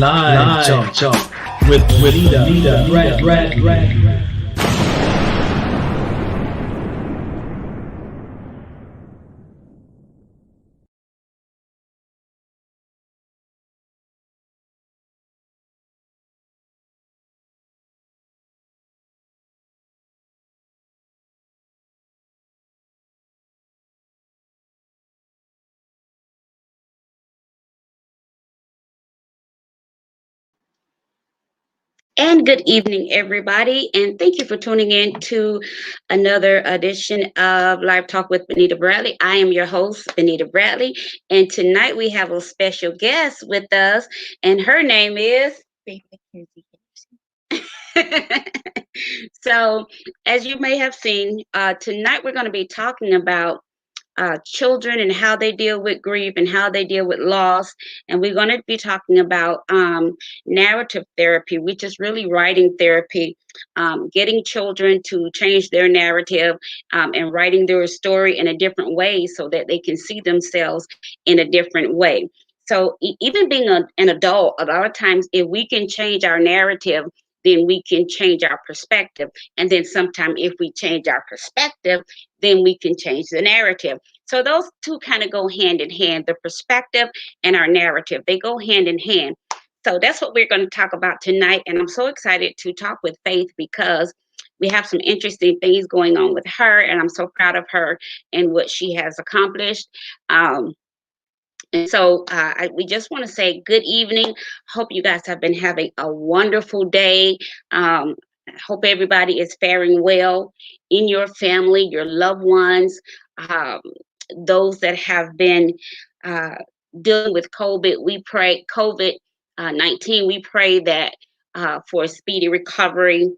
Live Talk with Leader Brad. And good evening, everybody. And thank you for tuning in to another edition of Live Talk with Benita Bradley. I am your host, Benita Bradley. And tonight we have a special guest with us, and her name is Makenzie. So, as you may have seen, tonight we're going to be talking about children and how they deal with grief and how they deal with loss. And we're going to be talking about narrative therapy, which is really writing therapy, getting children to change their narrative and writing their story in a different way so that they can see themselves in a different way. So even being an adult, a lot of times if we can change our narrative, then we can change our perspective. And then sometimes if we change our perspective, then we can change the narrative. So those two kind of go hand in hand, the perspective and our narrative. They go hand in hand. So that's what we're going to talk about tonight. And I'm so excited to talk with Faith because we have some interesting things going on with her. And I'm so proud of her and what she has accomplished. And so we just want to say good evening. Hope you guys have been having a wonderful day. Hope everybody is faring well in your family, your loved ones, those that have been uh, dealing with COVID. We pray COVID 19. We pray that for a speedy recovery.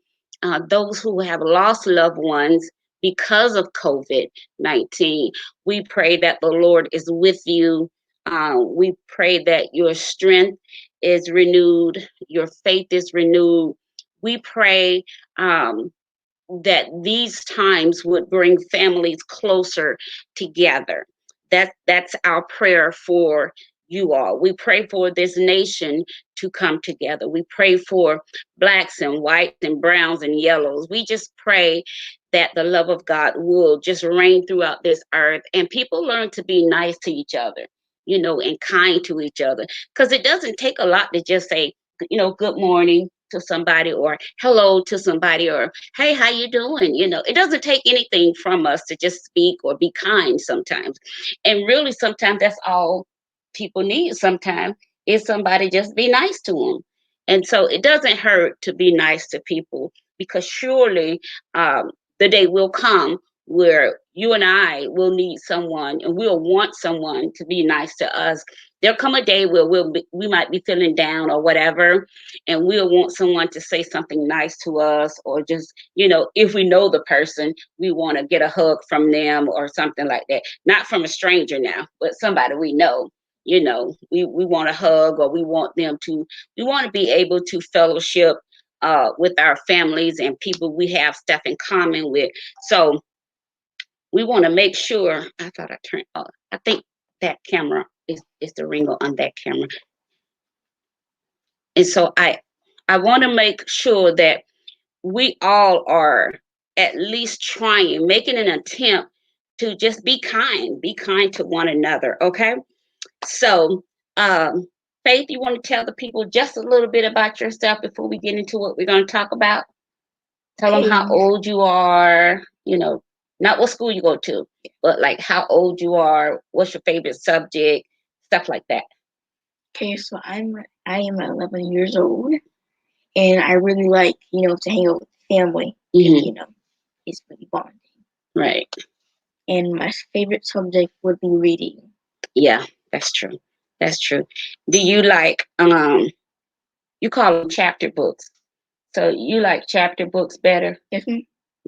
Those who have lost loved ones because of COVID 19, we pray that the Lord is with you. We pray that your strength is renewed, your faith is renewed. We pray that these times would bring families closer together. That's our prayer for you all. We pray for this nation to come together. We pray for blacks and whites and browns and yellows. We just pray that the love of God will just reign throughout this earth and people learn to be nice to each other, and kind to each other. Because it doesn't take a lot to just say, good morning to somebody or hello to somebody or hey, how you doing? It doesn't take anything from us to just speak or be kind sometimes. And really, sometimes that's all people need sometimes is somebody just be nice to them. And so it doesn't hurt to be nice to people because surely the day will come where you and I will need someone and we'll want someone to be nice to us. There'll come a day where we might be feeling down or whatever, and we'll want someone to say something nice to us, or just, if we know the person, we want to get a hug from them or something like that. Not from a stranger now, but somebody we know. We want a hug, or we want to be able to fellowship with our families and people we have stuff in common with. So we want to make sure. I thought I turned off. I think that camera is the ring on that camera. And so I want to make sure that we all are at least trying, making an attempt to just be kind to one another. Okay. So, Faith, you want to tell the people just a little bit about yourself before we get into what we're going to talk about? Tell them how old you are, not what school you go to, but like how old you are, what's your favorite subject, stuff like that. Okay, so I am 11 years old, and I really like to hang out with family. It's really bonding. Right. And my favorite subject would be reading. Yeah, that's true. That's true. Do you like you call them chapter books? So you like chapter books better? Mm-hmm.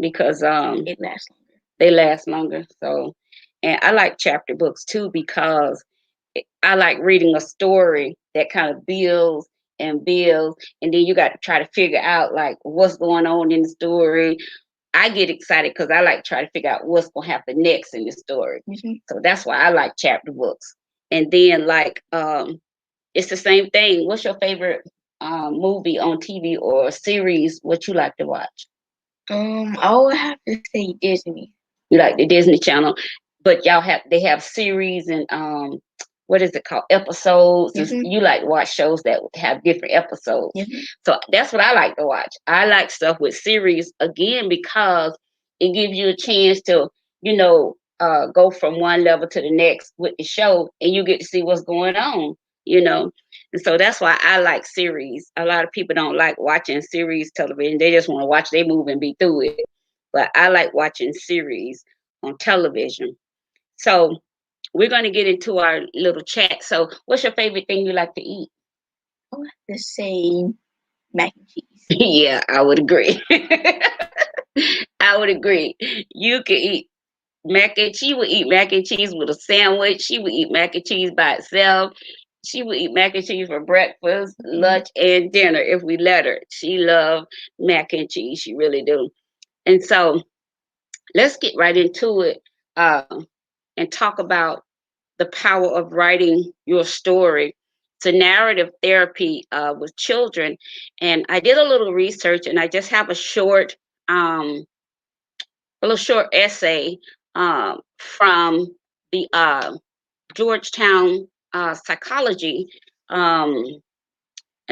Because it lasts longer. They last longer. So, and I like chapter books too because I like reading a story that kind of builds and builds, and then you got to try to figure out like what's going on in the story. I get excited because I like to try to figure out what's going to happen next in the story. Mm-hmm. So that's why I like chapter books. And then like it's the same thing. What's your favorite movie on TV or series? What you like to watch? I would have to say Disney. You like the Disney Channel, but they have series and what is it called, episodes? You like to watch shows that have different episodes. So that's what I like to watch. I like stuff with series again because it gives you a chance to go from one level to the next with the show, and you get to see what's going on. And so that's why I like series. A lot of people don't like watching series television. They just want to watch their movie and be through it. But I like watching series on television. So we're going to get into our little chat. So what's your favorite thing you like to eat? I would have to say mac and cheese. Yeah, I would agree. I would agree. You can eat mac and cheese. She would eat mac and cheese with a sandwich. She would eat mac and cheese by itself. She would eat mac and cheese for breakfast, lunch, and dinner if we let her. She loved mac and cheese. She really do. And so let's get right into it and talk about the power of writing your story. It's a narrative therapy with children. And I did a little research, and I just have a little short essay from the Georgetown psychology. And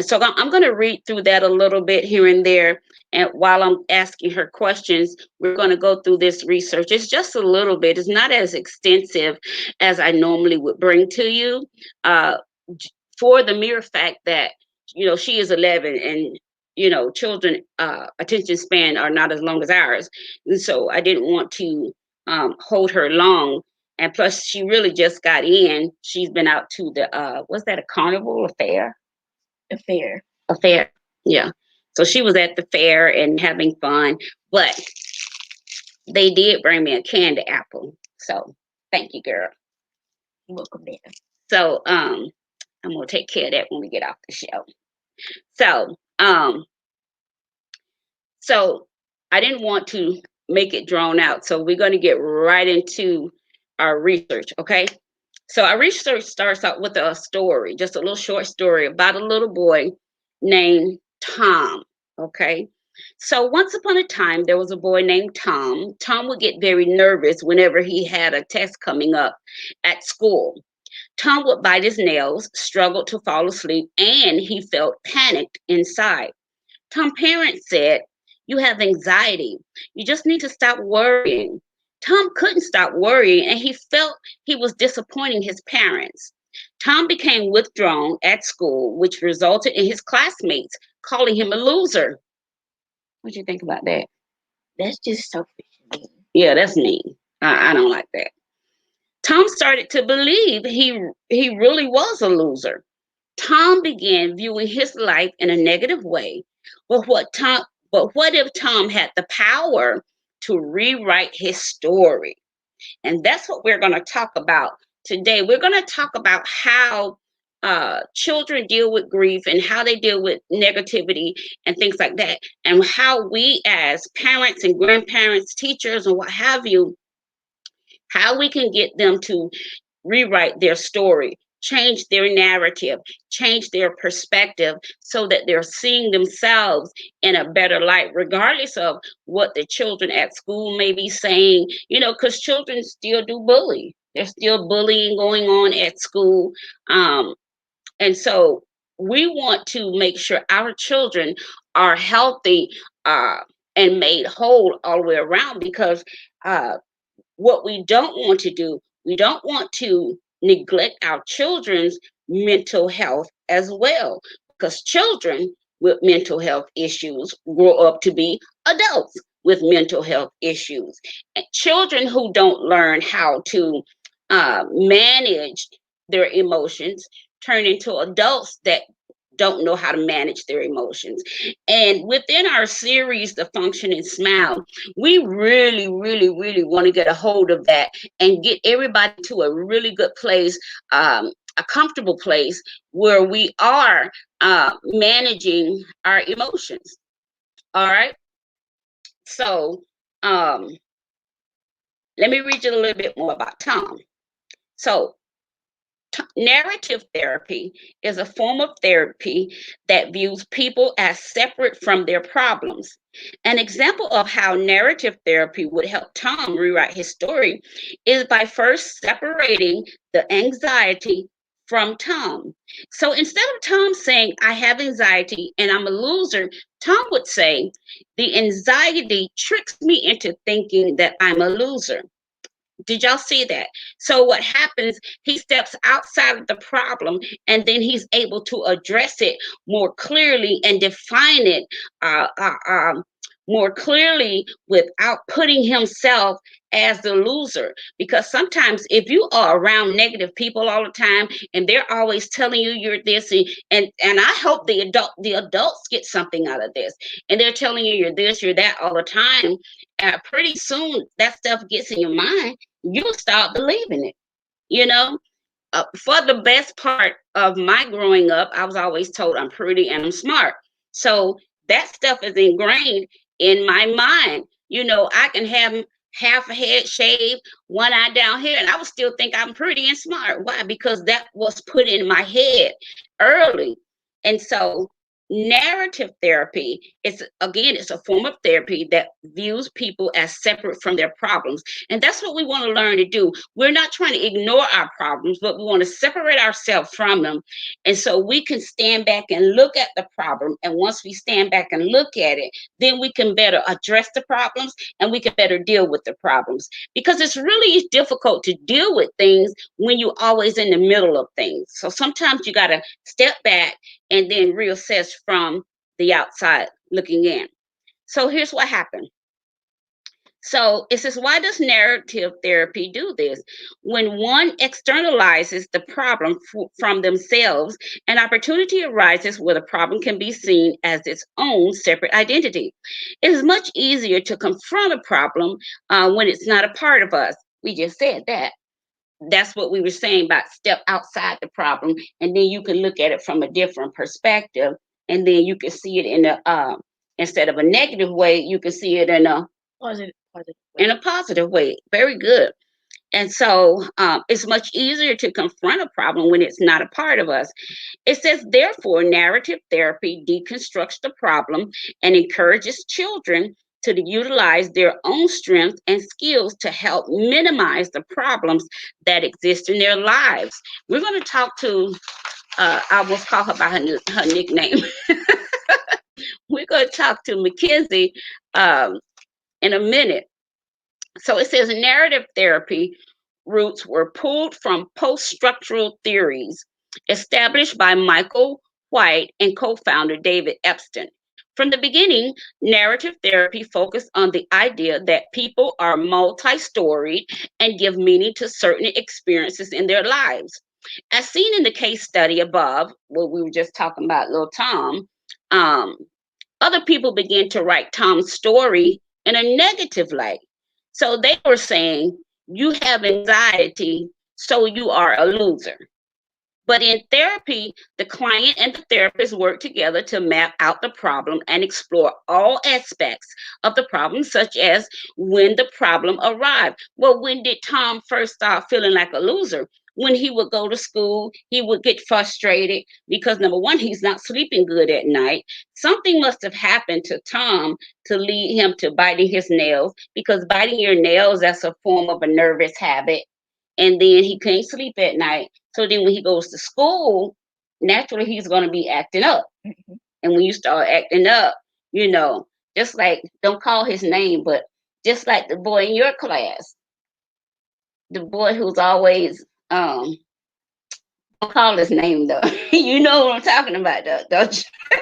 so I'm going to read through that a little bit here and there. And while I'm asking her questions, we're going to go through this research. It's just a little bit. It's not as extensive as I normally would bring to you for the mere fact that, she is 11 and, children attention span are not as long as ours. And so I didn't want to hold her long. And plus, she really just got in. She's been out to the, was that a carnival affair? A fair, yeah. So she was at the fair and having fun, but they did bring me a candy apple. So thank you, girl. You're welcome, man. So I'm gonna take care of that when we get off the show. So I didn't want to make it drawn out. So we're gonna get right into our research, okay? So our research starts out with a story, just a little short story about a little boy named Tom, okay? So once upon a time, there was a boy named Tom. Tom would get very nervous whenever he had a test coming up at school. Tom would bite his nails, struggle to fall asleep, and he felt panicked inside. Tom's parents said, "You have anxiety. You just need to stop worrying." Tom couldn't stop worrying, and he felt he was disappointing his parents. Tom became withdrawn at school, which resulted in his classmates calling him a loser. What do you think about that? That's just selfish. Yeah, that's mean. I don't like that. Tom started to believe he really was a loser. Tom began viewing his life in a negative way. But what if Tom had the power to rewrite his story? And that's what we're going to talk about today. We're going to talk about how children deal with grief and how they deal with negativity and things like that, and how we as parents and grandparents, teachers, and what have you, how we can get them to rewrite their story, change their narrative, change their perspective so that they're seeing themselves in a better light, regardless of what the children at school may be saying, because children still do bully. There's still bullying going on at school. And so we want to make sure our children are healthy and made whole all the way around, because what we don't want to do, we don't want to neglect our children's mental health as well, because children with mental health issues grow up to be adults with mental health issues. And children who don't learn how to manage their emotions turn into adults that don't know how to manage their emotions. And within our series, The Function and Smile, we really, really, really want to get a hold of that and get everybody to a really good place, a comfortable place where we are managing our emotions. All right. So let me read you a little bit more about Tom. So Narrative therapy is a form of therapy that views people as separate from their problems. An example of how narrative therapy would help Tom rewrite his story is by first separating the anxiety from Tom. So instead of Tom saying, I have anxiety and I'm a loser, Tom would say, the anxiety tricks me into thinking that I'm a loser. Did y'all see that? So what happens, he steps outside of the problem and then he's able to address it more clearly and define it uh, uh, um, more clearly without putting himself as the loser. Because sometimes if you are around negative people all the time and they're always telling you you're this, and I hope the adults get something out of this, and they're telling you you're this, you're that all the time, pretty soon that stuff gets in your mind, you'll start believing it. You know, for the best part of my growing up, I was always told I'm pretty and I'm smart. So that stuff is ingrained in my mind. You know, I can have half a head shaved, one eye down here, and I would still think I'm pretty and smart. Why? Because that was put in my head early. And so narrative therapy is, again, it's a form of therapy that views people as separate from their problems, and that's what we want to learn to do. We're not trying to ignore our problems, but we want to separate ourselves from them, and so we can stand back and look at the problem, and once we stand back and look at it, then we can better address the problems and we can better deal with the problems, because it's really difficult to deal with things when you're always in the middle of things. So sometimes you got to step back and then reassess from the outside looking in. So here's what happened. So it says, why does narrative therapy do this? When one externalizes the problem from themselves, an opportunity arises where the problem can be seen as its own separate identity. It is much easier to confront a problem when it's not a part of us. We just said that. That's what we were saying about step outside the problem, and then you can look at it from a different perspective, and then you can see it in a instead of a negative way, you can see it in a positive way. Very good. And so it's much easier to confront a problem when it's not a part of us. It says, therefore, narrative therapy deconstructs the problem and encourages children to utilize their own strengths and skills to help minimize the problems that exist in their lives. We're going to talk to, I almost call her by her nickname. We're going to talk to Makenzie in a minute. So it says narrative therapy roots were pulled from post-structural theories established by Michael White and co-founder David Epstein. From the beginning, narrative therapy focused on the idea that people are multi-storied and give meaning to certain experiences in their lives. As seen in the case study above, what we were just talking about, little Tom, other people began to write Tom's story in a negative light. So they were saying, you have anxiety, so you are a loser. But in therapy, the client and the therapist work together to map out the problem and explore all aspects of the problem, such as when the problem arrived. Well, when did Tom first start feeling like a loser? When he would go to school, he would get frustrated because, number one, he's not sleeping good at night. Something must have happened to Tom to lead him to biting his nails, because biting your nails, that's a form of a nervous habit. And then he can't sleep at night. So then when he goes to school, naturally he's going to be acting up. Mm-hmm. And when you start acting up, you know, just like, don't call his name, but just like the boy in your class, the boy who's always, don't call his name though. You know what I'm talking about though, don't you?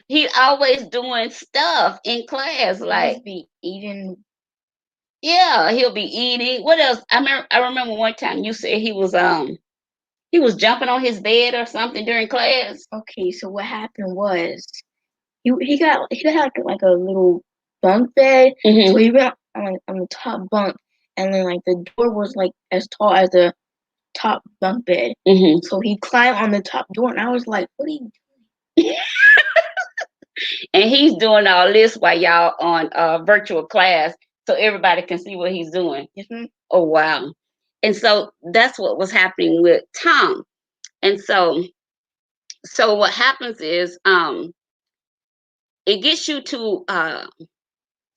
He's always doing stuff in class, like be eating. Yeah, he'll be eating. What else? I remember one time you said he was jumping on his bed or something during class. Okay, so what happened was he got like a little bunk bed. Mm-hmm. So he went on the top bunk, and then like the door was like as tall as the top bunk bed. Mm-hmm. So he climbed on the top door, and I was like, "What are you doing?" And he's doing all this while y'all on virtual class, so everybody can see what he's doing. Mm-hmm. Oh wow! And so that's what was happening with Tom. And so what happens is it gets you to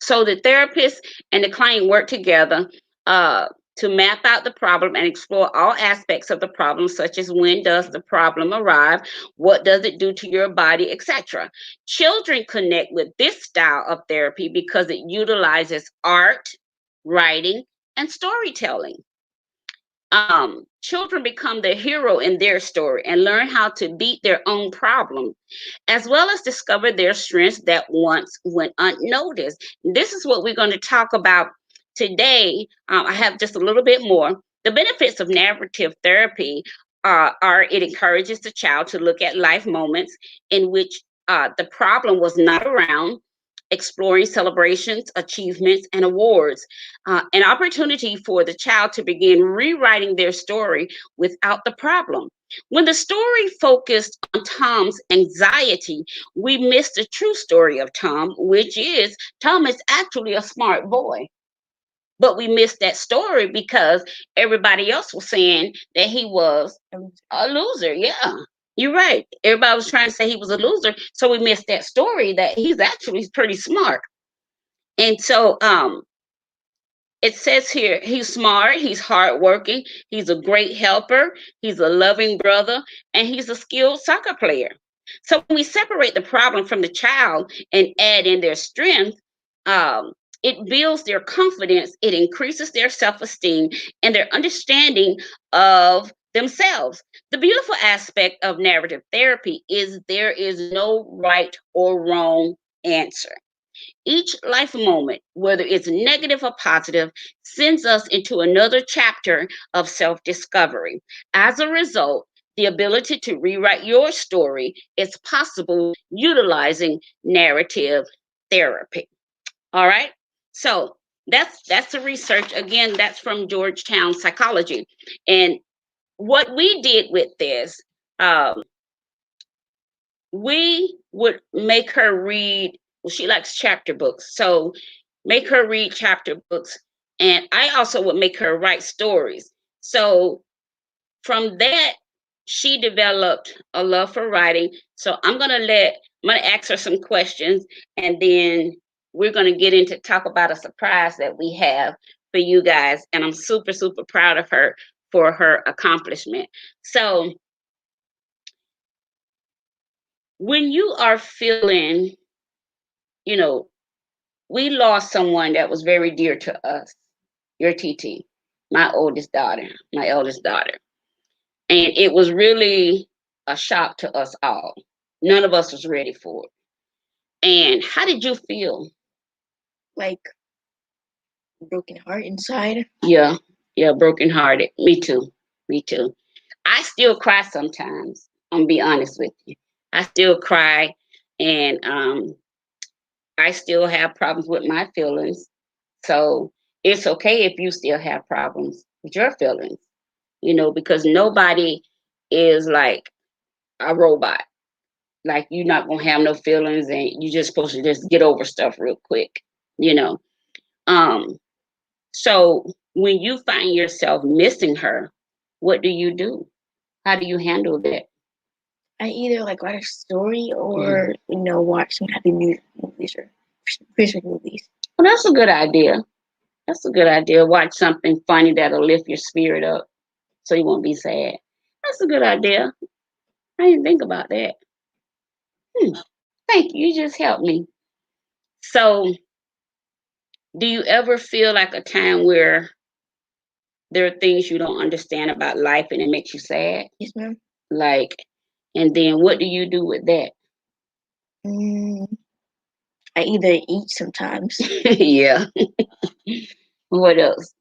so the therapist and the client work together uh, to map out the problem and explore all aspects of the problem, such as when does the problem arrive, what does it do to your body, etc. Children connect with this style of therapy because it utilizes art, writing, and storytelling. Children become the hero in their story and learn how to beat their own problem, as well as discover their strengths that once went unnoticed. This is what we're going to talk about today. I have just a little bit more. The benefits of narrative therapy are it encourages the child to look at life moments in which the problem was not around, exploring celebrations, achievements, and awards. An opportunity for the child to begin rewriting their story without the problem. When the story focused on Tom's anxiety, we missed the true story of Tom, which is Tom is actually a smart boy. But we missed that story because everybody else was saying that he was a loser. Yeah, you're right. Everybody was trying to say he was a loser. So we missed that story that he's actually pretty smart. And so it says here he's smart, he's hardworking, he's a great helper, he's a loving brother, and he's a skilled soccer player. So when we separate the problem from the child and add in their strength, um, it builds their confidence, it increases their self-esteem and their understanding of themselves. The beautiful aspect of narrative therapy is there is no right or wrong answer. Each life moment, whether it's negative or positive, sends us into another chapter of self discovery. As a result, the ability to rewrite your story is possible utilizing narrative therapy. All right. So that's the research. Again, that's from Georgetown Psychology. And what we did with this, um, we would make her read, well, she likes chapter books, so make her read chapter books, and I also would make her write stories. So from that, she developed a love for writing. So I'm gonna ask her some questions, and then we're gonna get into talk about a surprise that we have for you guys, and I'm super super proud of her for her accomplishment. So when you are feeling, you know, we lost someone that was very dear to us, your TT, my oldest daughter, my eldest daughter. And it was really a shock to us all. None of us was ready for it. And how did you feel? Like broken heart inside. Yeah, yeah, brokenhearted. Me too. Me too. I still cry sometimes. I'm gonna be honest with you. I still cry, and I still have problems with my feelings. So it's okay if you still have problems with your feelings, because nobody is like a robot. Like you're not gonna have no feelings and you're just supposed to just get over stuff real quick, you know. Um, so when you find yourself missing her, what do you do? How do you handle that? I either like write a story or watch some happy music movies or Christmas movies. Well, that's a good idea. That's a good idea. Watch something funny that'll lift your spirit up so you won't be sad. That's a good idea. I didn't think about that. Thank you. You just helped me. So, do you ever feel like a time where there are things you don't understand about life and it makes you sad? Yes, ma'am. Like, and then what do you do with that? I either eat sometimes. Yeah. What else?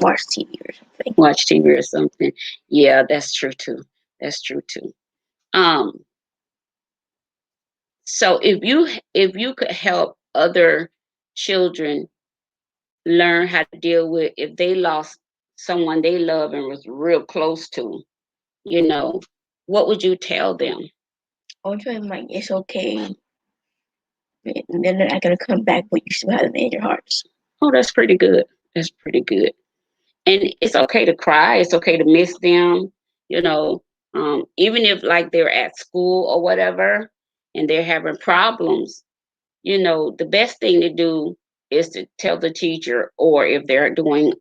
Watch TV or something. Watch TV or something. Yeah, that's true too. That's true too. So if you could help other children learn how to deal with if they lost someone they love and was real close to, what would you tell them? I would tell them like it's okay. And then they're not gonna come back, but you still have them in your hearts. Oh, that's pretty good. That's pretty good. And it's okay to cry. It's okay to miss them. You know, even if like they're at school or whatever, and they're having problems. You know, the best thing to do is to tell the teacher, or if they're doing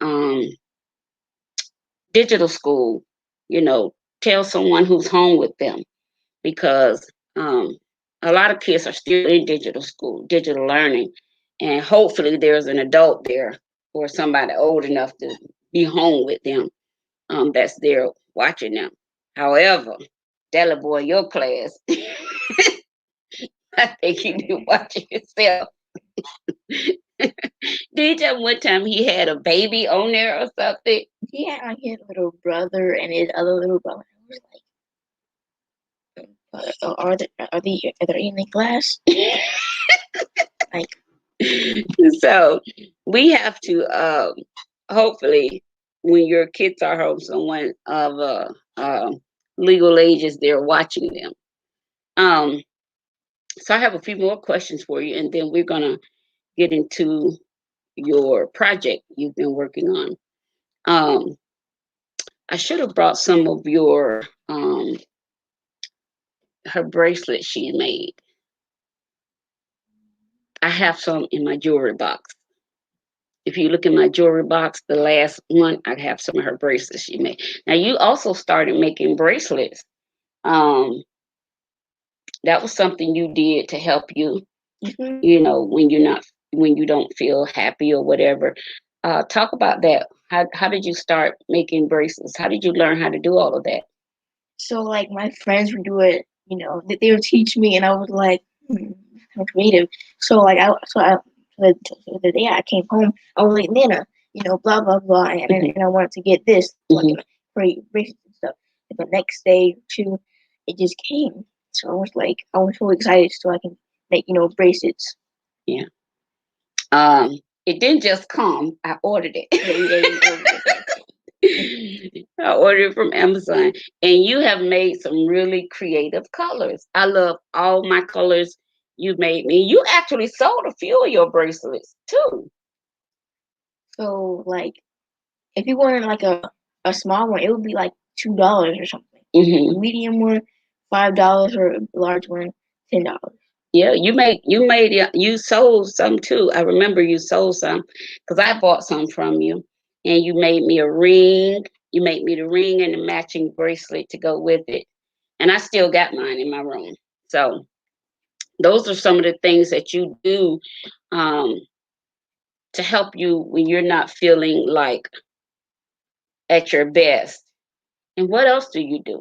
digital school, you know, tell someone who's home with them, because a lot of kids are still in digital school, digital learning, and hopefully there's an adult there or somebody old enough to be home with them, that's there watching them. However, that little boy in your class, I think you need to watch yourself. Did you tell me one time he had a baby on there or something? Yeah, like his little brother and his other little brother. I was like, are they in the class? Like, So we have to hopefully when your kids are home, someone of legal age is there watching them. Um, so I have a few more questions for you, and then we're gonna get into your project you've been working on. Um, I should have brought some of your her bracelet she made. I have some in my jewelry box. If you look in my jewelry box, the last one, I have some of her bracelets she made. Now you also started making bracelets. Um, that was something you did to help you, you know, when you don't feel happy or whatever. Talk about that. How did you start making bracelets? How did you learn how to do all of that? so like my friends would do it, you know, they would teach me, and I was like, I'm creative. So like so the day I came home, I was like, Nana, you know, blah blah blah, and I wanted to get this, like, Mhm. create bracelets and stuff. And the next day too, it just came. So I was so excited, so I can make, you know, bracelets. Yeah. It didn't just come. I ordered it. I ordered it from Amazon, and you have made some really creative colors. I love all my colors you made me. You actually sold a few of your bracelets too. So like, if you wanted like a small one, it would be like $2 or something. Hmm. A medium one, $5, or a large one, $10. Yeah, you sold some too. I remember you sold some because I bought some from you, and you made me a ring. You made me the ring and the matching bracelet to go with it, and I still got mine in my room. So those are some of the things that you do um, to help you when you're not feeling like at your best. And what else do you do?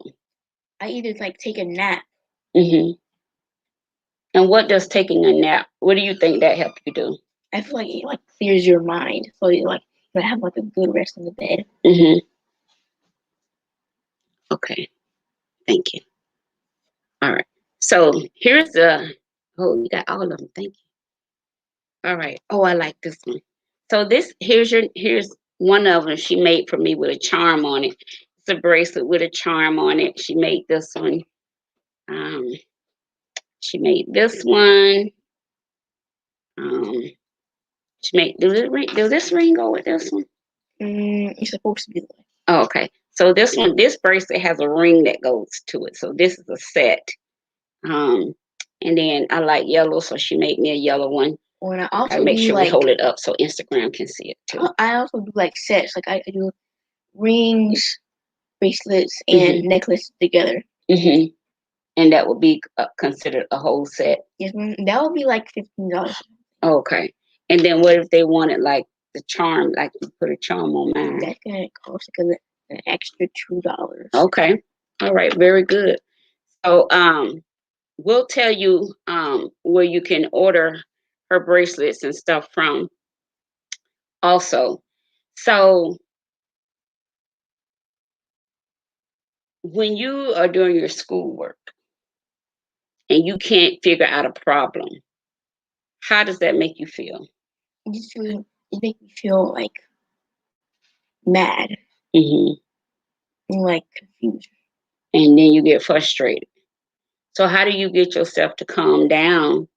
I either like take a nap. Hmm. And what does taking a nap? What do you think that helped you do? I feel like it like clears your mind, so you have like a good rest in the bed. Hmm. Okay, thank you. All right. So here's the. Oh, you got all of them. Thank you. All right. Oh, I like this one. So here's one of them she made for me with a charm on it. It's a bracelet with a charm on it. She made this one. Um, she made this one. Um, she made does this ring go with this one? It's supposed to be like. Oh, okay. So this bracelet has a ring that goes to it. So this is a set. Um, and then I like yellow, so she made me a yellow one. When I I also make do sure we like hold it up so Instagram can see it too. I also do like sets. Like I do rings, bracelets, and Hmm. necklaces together. Hmm. And that would be considered a whole set. Yes, ma'am. That would be like $15. Okay. And then what if they wanted like the charm, like you put a charm on mine? That's gonna cost like an extra $2. Okay. All right. Very good. So we'll tell you where you can order her bracelets and stuff from also. So when you are doing your schoolwork and you can't figure out a problem, how does that make you feel? It makes me feel like mad Hmm. and like confused. And then you get frustrated. So how do you get yourself to calm down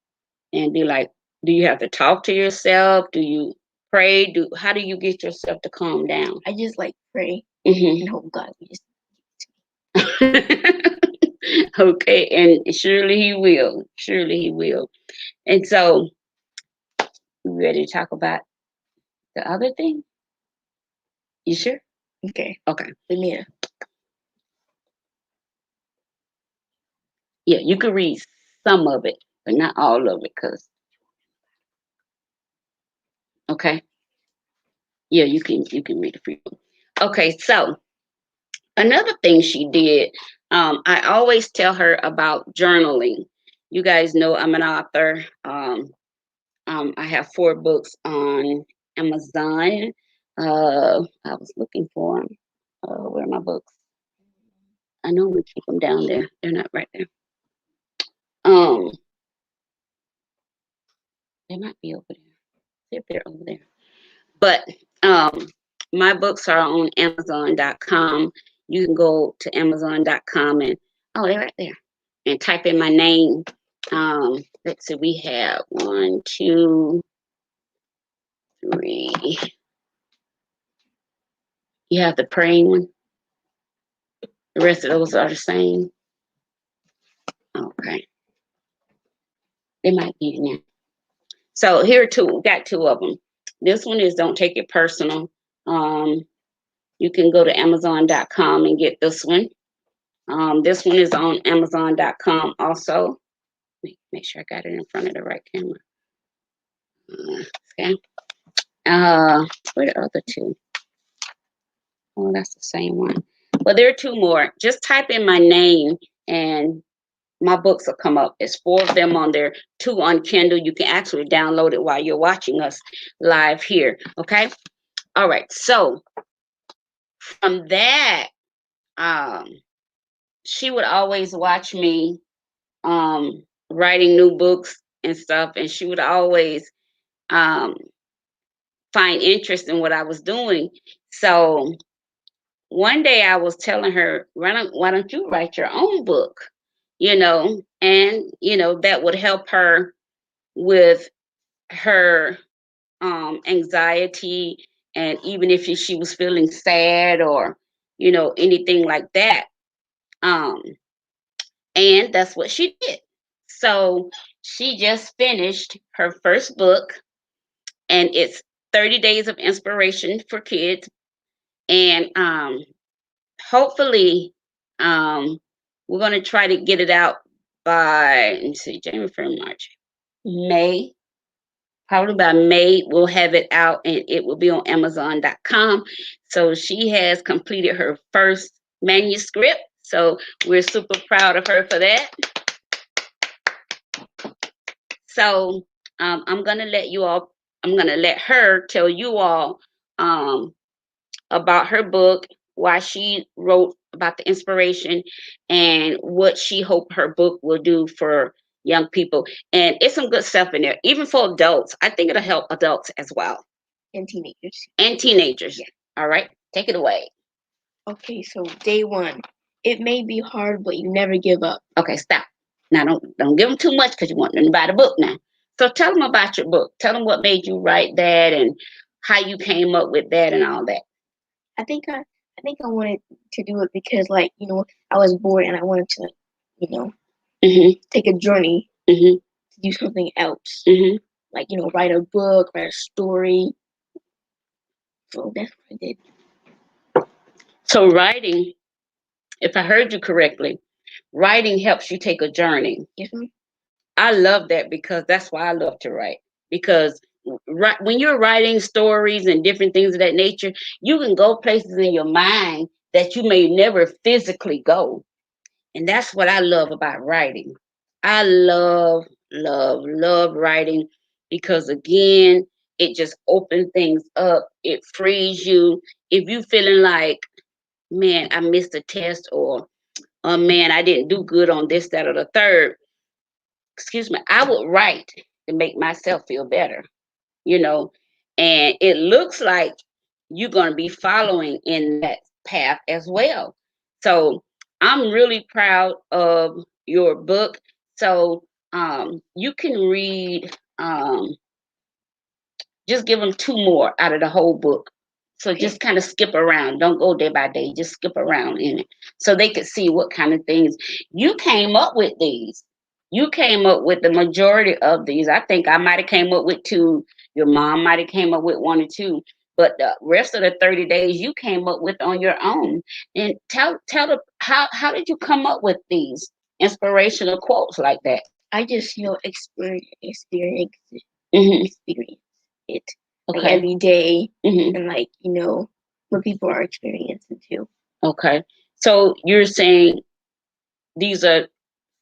and be like, do you have to talk to yourself? Do you pray? How do you get yourself to calm down? I just like pray Mm-hmm. and hope God will just. Okay, and surely he will. Surely he will. And so, you ready to talk about the other thing? You sure? Okay. Okay. Yeah. Yeah, you could read some of it, but not all of it, okay. Yeah, you can read a few. Okay, so another thing she did, I always tell her about journaling. You guys know I'm an author. I have 4 books on Amazon. I was looking for them. Where are my books? I know we keep them down there. They're not right there. They might be over there. See if they're over there. But my books are on Amazon.com. You can go to Amazon.com and they're right there. And type in my name. Let's see, we have 1, 2, 3. You have the praying one. The rest of those are the same. Okay. They might be in there. So here are 2. We got 2 of them. This one is Don't Take It Personal. You can go to Amazon.com and get this one. This one is on Amazon.com also. Make sure I got it in front of the right camera. Okay. Where the other 2? Oh, that's the same one. Well, there are 2 more. Just type in my name and my books will come up. There's 4 of them on there, 2 on Kindle. You can actually download it while you're watching us live here. Okay. All right. So from that, she would always watch me writing new books and stuff, and she would always find interest in what I was doing. So one day I was telling her, why don't you write your own book? And that would help her with her anxiety, and even if she was feeling sad or anything like that. And that's what she did. So she just finished her first book, and it's 30 Days of Inspiration for Kids. And hopefully, we're going to try to get it out by, let me see, January, February, March, May. Probably by May, we'll have it out, and it will be on Amazon.com. So she has completed her first manuscript. So we're super proud of her for that. So I'm going to let her tell you all about her book, why she wrote about the inspiration, and what she hoped her book will do for young people. And it's some good stuff in there, even for adults. I think it'll help adults as well. And teenagers. Yeah. All right, take it away. Okay, so day 1. It may be hard, but you never give up. Okay, stop. Now don't give them too much, because you want them to buy the book now. So tell them about your book. Tell them what made you write that and how you came up with that and all that. I think I wanted to do it because, I was bored and I wanted to, take a journey to do something else. Like, write a book, write a story. So that's what I did. So writing, if I heard you correctly, writing helps you take a journey. Yes, ma'am. I love that, because that's why I love to write. Because when you're writing stories and different things of that nature, you can go places in your mind that you may never physically go. And that's what I love about writing. I love, love, love writing, because again, it just opens things up. It frees you. If you feeling like, man, I missed a test, or oh man, I didn't do good on this, that, or the third, excuse me, I would write to make myself feel better, and it looks like you're going to be following in that path as well. So I'm really proud of your book. So you can read Just give them two more out of the whole book. So Okay. just kind of skip around. Don't go day by day. Just skip around in it so they could see what kind of things you came up with. These you came up with the majority of these. I think I might have came up with two. Your mom might have came up with one or two, but the rest of the 30 days you came up with on your own. And tell the how did you come up with these inspirational quotes like that? I just experience Hmm. it like Okay. every day, Hmm. and like what people are experiencing too. Okay. So you're saying these are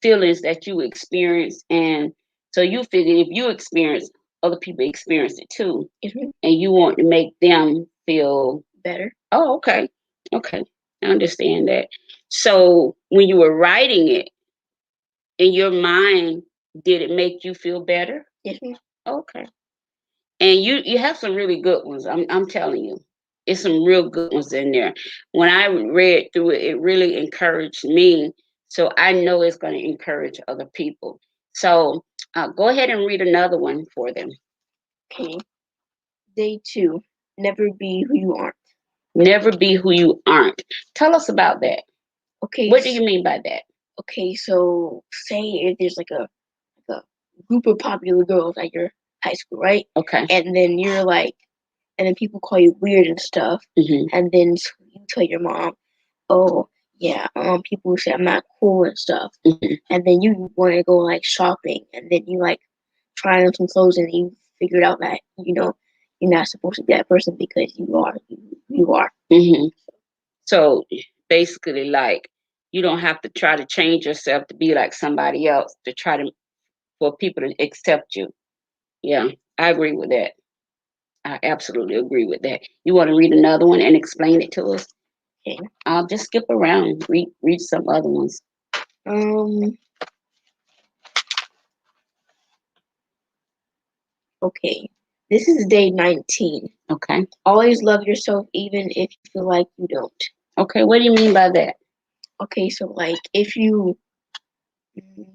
feelings that you experience, and so you figure if you experience, other people experience it too, Mhm. and you want to make them feel. Better. Oh, okay. Okay. I understand that. So when you were writing it in your mind, did it make you feel better? Yes, ma'am. Okay. And you have some really good ones. I'm telling you, it's some real good ones in there. When I read through it, it really encouraged me. So I know it's going to encourage other people. So go ahead and read another one for them. Okay. Day 2. Never be who you aren't. Never be who you aren't. Tell us about that. Okay. What do you mean by that? Okay, so say if there's like a group of popular girls at your high school, right? Okay. And then you're like, and then people call you weird and stuff, Hmm. and then you tell your mom, oh yeah, people say I'm not cool and stuff, Hmm. and then you want to go like shopping, and then you like try on some clothes, and you figured out that you're not supposed to be that person because you are. Hmm. So basically, like, you don't have to try to change yourself to be like somebody else to try to for people to accept you. Yeah, I agree with that. I absolutely agree with that. You want to read another one and explain it to us? Okay. I'll just skip around. Read some other ones. Okay. This is day 19. Okay. Always love yourself even if you feel like you don't. Okay. What do you mean by that? Okay, so like if you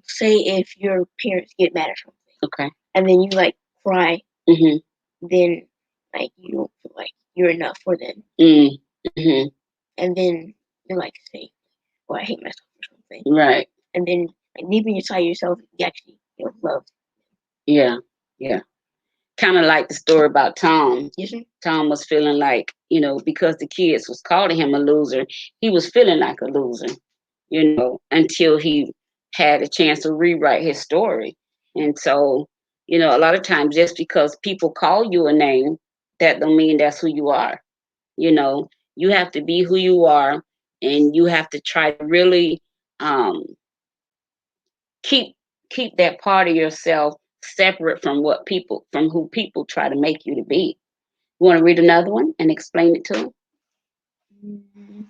say if your parents get mad or something, Okay. and then you like cry, Mhm. then like you don't feel like you're enough for them, Mhm. and then you like say, "Well, I hate myself" or something, Right. and then like deep inside yourself, you actually love. Yeah. Yeah. Kind of like the story about Tom. Yes, sir. Tom was feeling like, because the kids was calling him a loser, he was feeling like a loser, until he had a chance to rewrite his story. And so, a lot of times just because people call you a name, that don't mean that's who you are. You know, you have to be who you are, and you have to try to really um, keep keep that part of yourself separate from who people try to make you to be. You want to read another one and explain it to them? Mm,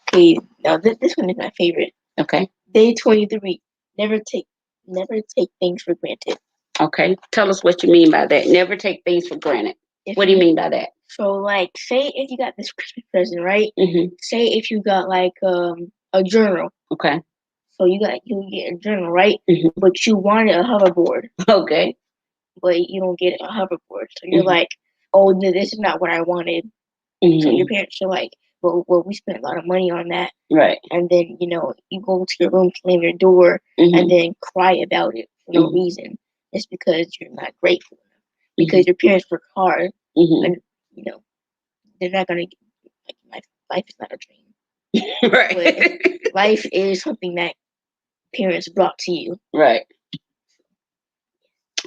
Okay, now this one is my favorite. Okay. Day 23. Never take things for granted. Okay. Tell us what you mean by that. Never take things for granted. If What do you mean by that? So like, say if you got this Christmas present, right? Mm-hmm. Say if you got like a journal. Okay. So you get a journal, right? Mm-hmm. But you wanted a hoverboard, Okay. but you don't get a hoverboard. So you're Mm-hmm. like, oh, this is not what I wanted. Mm-hmm. So your parents are like, well, we spent a lot of money on that. Right. And then you go to your room, slam your door, Mm-hmm. and then cry about it for no Mm-hmm. reason. It's because you're not grateful enough. Mm-hmm. Because your parents work hard, Mm-hmm. and they're not gonna like life is not a dream. Right. But life is something that parents brought to you. Right.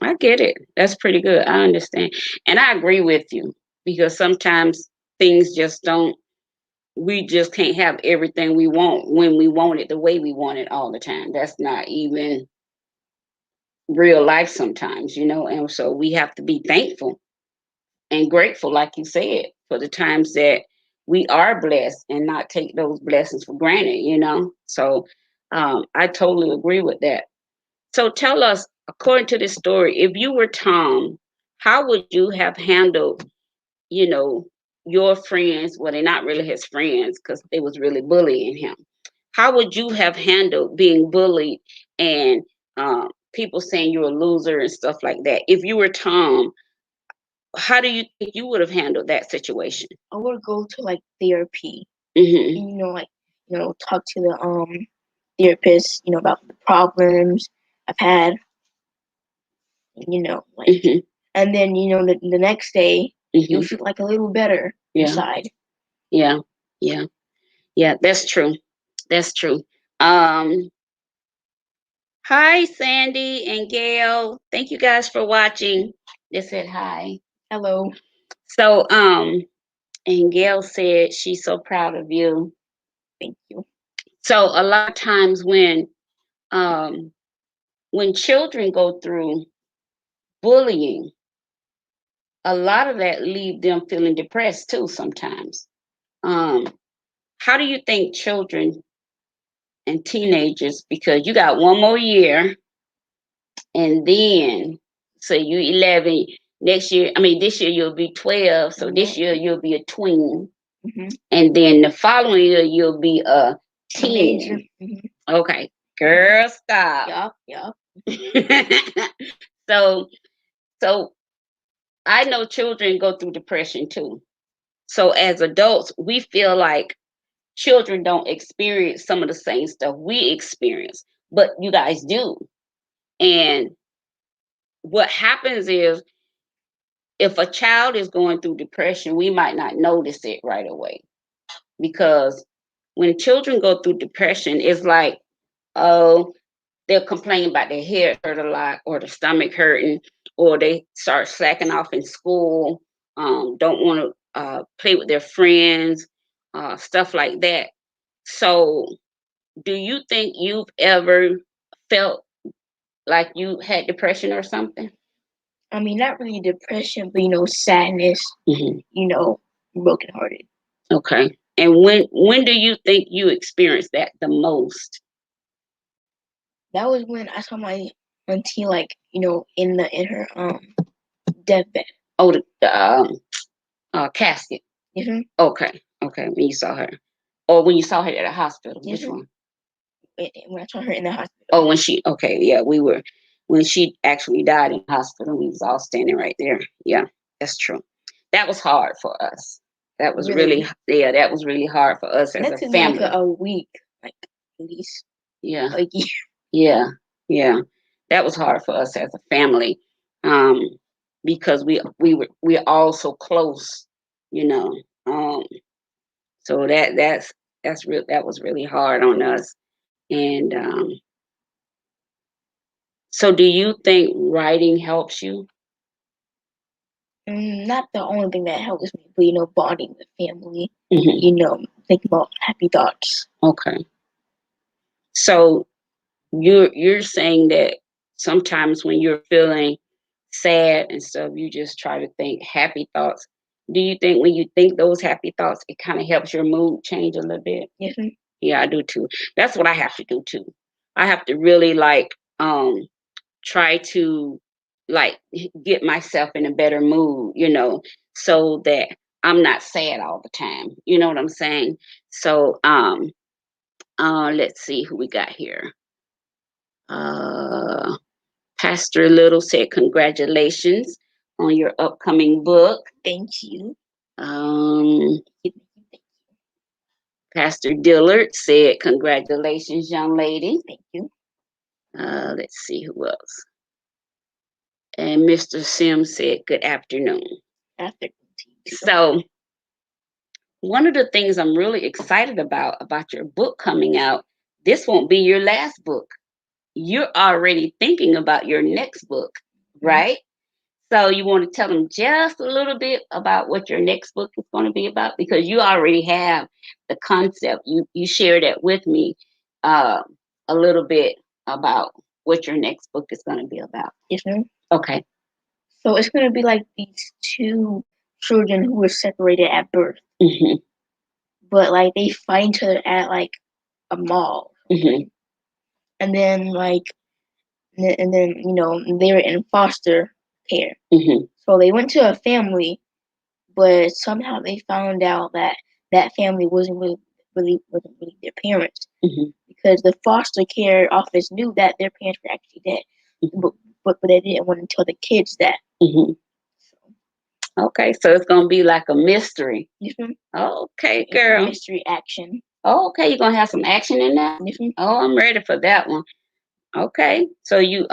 I get it. That's pretty good. I understand. And I agree with you because sometimes things just don't, we just can't have everything we want when we want it the way we want it all the time. That's not even real life sometimes, and so we have to be thankful and grateful, like you said, for the times that we are blessed and not take those blessings for granted. So I totally agree with that. So tell us, according to this story, if you were Tom, how would you have handled, you know, your friends? Well, they're not really his friends because they was really bullying him. How would you have handled being bullied and people saying you're a loser and stuff like that? If you were Tom, how do you think you would have handled that situation? I would go to like therapy. Mm-hmm. And, talk to the therapist, about the problems I've had, like, Mm-hmm. and then the next day you'll Mm-hmm. feel like a little better Yeah. inside. Yeah. Yeah. Yeah. That's true. That's true. Um, Hi, Sandy and Gail. Thank you guys for watching. They said hi. Hello. So, and Gail said she's so proud of you. Thank you. So a lot of times when children go through bullying, a lot of that leave them feeling depressed too sometimes. Um, how do you think children and teenagers, because you got one more year, and then so you 11 next year, I mean this year you'll be 12, so this year you'll be a tween, and then the following year you'll be a teen. Okay, girl, stop. Yup. so so I know children go through depression too. So as adults, we feel like children don't experience some of the same stuff we experience, but you guys do. And what happens is, if a child is going through depression, we might not notice it right away, because when children go through depression, it's like, oh, they'll complain about their head hurt a lot, or the stomach hurting, or they start slacking off in school, don't want to play with their friends, stuff like that. So, do you think you've ever felt like you had depression or something? I mean, not really depression, but sadness. Brokenhearted. Okay. And when do you think you experienced that the most? That was when I saw my auntie, like, in her deathbed. Oh, the casket. Mm-hmm. Okay. Okay. When you saw her, or when you saw her at the hospital. Mm-hmm. Which one? When I saw her in the hospital. Oh, when she. Okay. Yeah, when she actually died in the hospital. We was all standing right there. Yeah, that's true. That was hard for us. That was really yeah. That was really hard for us as a family. Like a week, like at least. Yeah. A year. Yeah. Yeah. That was hard for us as a family, because we're all so close, you know. So that's real. That was really hard on us. And so, do you think writing helps you? Not the only thing that helps me, but bonding with family. Mm-hmm. Think about happy thoughts. Okay. So you're saying that sometimes when you're feeling sad and stuff, you just try to think happy thoughts. Do you think when you think those happy thoughts, it kind of helps your mood change a little bit? Yes. Yeah, I do too. That's what I have to do too. I have to really try to like get myself in a better mood, so that I'm not sad all the time. You know what I'm saying? So let's see who we got here. Pastor Little said, congratulations on your upcoming book. Thank you. Pastor Dillard said, congratulations, young lady. Thank you. Let's see who else. And Mr. Sims said, good afternoon. So one of the things I'm really excited about your book coming out, this won't be your last book. You're already thinking about your next book, right? So you want to tell them just a little bit about what your next book is going to be about, because you already have the concept. You shared that with me a little bit about what your next book is going to be about. Yes, ma'am. Okay. So it's going to be like these two children who were separated at birth, but like they find each other at like a mall, and then they were in foster care. So they went to a family, but somehow they found out that family wasn't really their parents, because the foster care office knew that their parents were actually dead, but they didn't want to tell the kids that. Okay, so it's gonna be like a mystery. Yes, ma'am. Okay, It's a girl. mystery action. Okay, you're gonna have some action in that? Yes, ma'am. Oh, I'm ready for that one. Okay. So you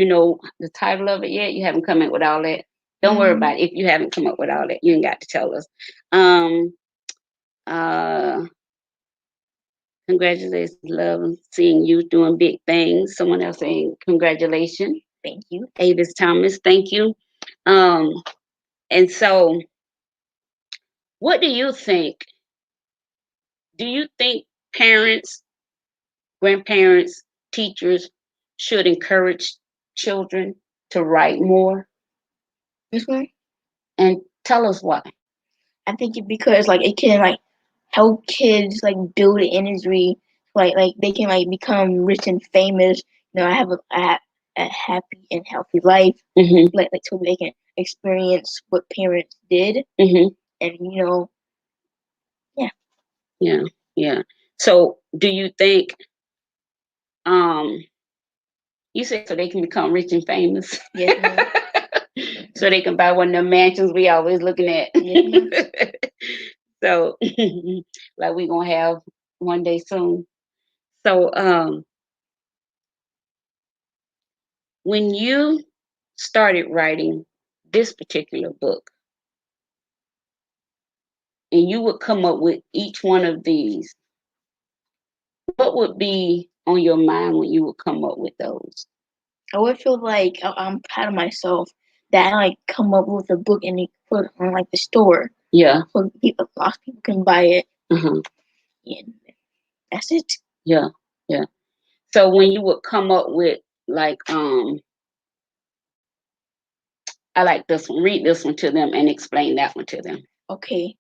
know the title of it yet? You haven't come up with all that. Don't worry about it. If you haven't come up with all that, you ain't got to tell us. Um uh Congratulations, love, and seeing you doing big things. Someone else saying congratulations. Thank you. Avis Thomas, thank you. Um and so what do you think? Do you think parents, grandparents, teachers should encourage children to write more? Yes, ma'am. And tell us why. I think it because like it can like help kids like build energy, like they can like become rich and famous. You know, I have a happy and healthy life. Mm-hmm. Like so they can experience what parents did, Mm-hmm. and you know, yeah. Yeah. Yeah. So do you think um you said so they can become rich and famous? Yes, ma'am. So they can buy one of the mansions we always looking at. Yes, ma'am. So like we gonna have one day soon. So when you started writing this particular book and you would come up with each one of these, what would be on your mind when you would come up with those? I would feel like I'm proud of myself that I like come up with a book and they put it on like the store Yeah. so people, lots of people can buy it. Uh-huh. And that's it. Yeah. Yeah. So when you would come up with like I like this one, read this one to them and explain that one to them. Okay,